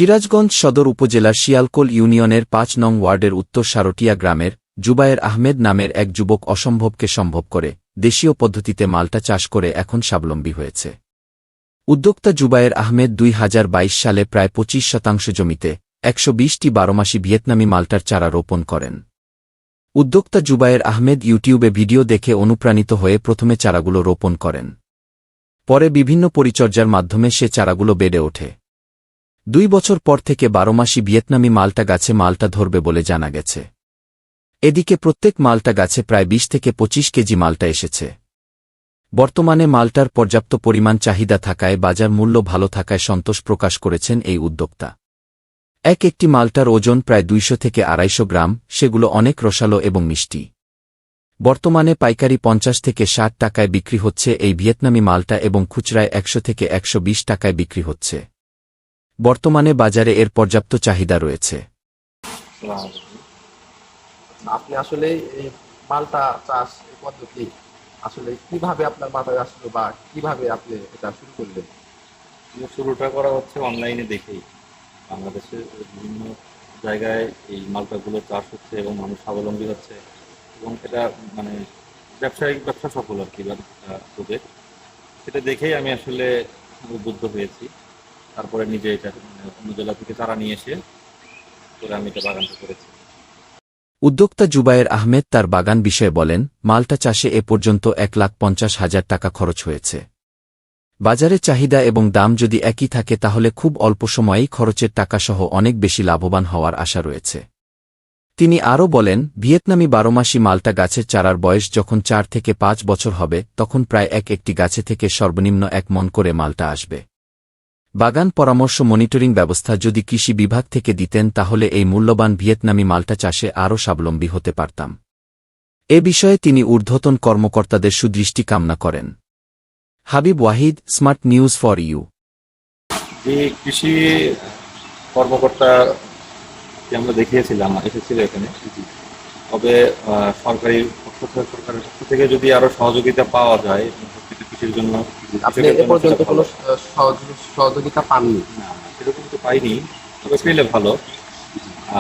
সিরাজগঞ্জ সদর উপজেলার শিয়ালকোল ইউনিয়নের ৫ নং ওয়ার্ডের উত্তর সারটিয়া গ্রামের জুবায়ের আহমেদ নামের এক যুবক অসম্ভবকে সম্ভব করে দেশীয় পদ্ধতিতে মাল্টা চাষ করে এখন স্বাবলম্বী হয়েছে। উদ্যোক্তা জুবায়ের আহমেদ ২০২২ সালে প্রায় ২৫% জমিতে ১২০টি ১২ মাসি ভিয়েতনামি মাল্টার চারা রোপণ করেন। উদ্যোক্তা জুবায়ের আহমেদ ইউটিউবে ভিডিও দেখে অনুপ্রাণিত হয়ে প্রথমে চারাগুলো রোপণ করেন। পরে বিভিন্ন পরিচর্যার মাধ্যমে সে চারাগুলো বেড়ে ওঠে। ২ বছর পর থেকে ১২ মাসি ভিয়েতনামি মাল্টা গাছে মাল্টা ধরবে বলে জানা গেছে। এদিকে প্রত্যেক মাল্টা গাছে প্রায় ২০ থেকে ২৫ কেজি মাল্টা এসেছে। বর্তমানে মাল্টার পর্যাপ্ত পরিমাণ চাহিদা থাকায় বাজার মূল্য ভালো থাকায় সন্তোষ প্রকাশ করেছেন এই উদ্যোক্তা। একটি মাল্টার ওজন প্রায় ২০০ থেকে ২৫০ গ্রাম, সেগুলো অনেক রসালো এবং মিষ্টি। বর্তমানে পাইকারি ৫০ থেকে ৬০ টাকায় বিক্রি হচ্ছে এই ভিয়েতনামি মাল্টা এবং খুচরায় ১০০ থেকে ১২০ টাকায় বিক্রি হচ্ছে। বর্তমানে বাজারে এর পর্যাপ্ত চাহিদা রয়েছে। আপনি আসলে এই মাল্টা চাষ পদ্ধতি আসলে কিভাবে আপনার মাথায় আসলো বা কিভাবে আপনি এটা শুরু করলেন? শুরুটা করা হচ্ছে অনলাইনে দেখেই। বাংলাদেশের বিভিন্ন জায়গায় এই মাল্টাগুলো চাষ হচ্ছে এবং মানুষ স্বাবলম্বী হচ্ছে এবং এটা মানে ব্যবসা সফল আর কি প্রজেক্ট। সেটা দেখেই আমি আসলে উদ্বুদ্ধ হয়েছি। তারপরে নিজে এটা অন্য জেলা থেকে চারা নিয়ে এসে করে আমি এটা বাগানটা করেছি। উদ্যোক্তা জুবায়ের আহমেদ তার বাগান বিষয়ে বলেন, মাল্টা চাষে এ পর্যন্ত ১,৫০,০০০ টাকা খরচ হয়েছে। বাজারে চাহিদা এবং দাম যদি একই থাকে তাহলে খুব অল্প সময়েই খরচের টাকাসহ অনেক বেশি লাভবান হওয়ার আশা রয়েছে। তিনি আরও বলেন, ভিয়েতনামি ১২ মাসি মাল্টা গাছের চারার বয়স যখন ৪ থেকে ৫ বছর হবে তখন প্রায় একটি গাছে থেকে সর্বনিম্ন ১ মণ করে মাল্টা আসবে। বাগান পরামর্শ মনিটরিং ব্যবস্থা যদি কৃষি বিভাগ থেকে দিতেন তাহলে এই মূল্যবান ভিয়েতনামি মাল্টা চাষে আরও স্বাবলম্বী হতে পারতাম। এ বিষয়ে তিনি ঊর্ধ্বতন কর্মকর্তাদের সুদৃষ্টি কামনা করেন। Habib Wahid, smart news for you. যে কৃষি কর্মকর্তা আমরা দেখিয়েছিলাম এসেছিল এখানে, তবে সরকারের পক্ষ থেকে যদি আরো সহযোগিতা পাওয়া যায় কৃষির জন্য। আপনি এ পর্যন্ত কোনো সহযোগিতা পাননি? না, সেরকম তো পাইনি, তবে পেলে ভালো।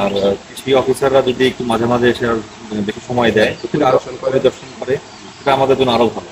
আর কৃষি অফিসাররা যদি একটু মাঝে মাঝে এসে বেশি সময় দেয়, আরো পরিদর্শন করে, সেটা আমাদের জন্য আরো ভালো।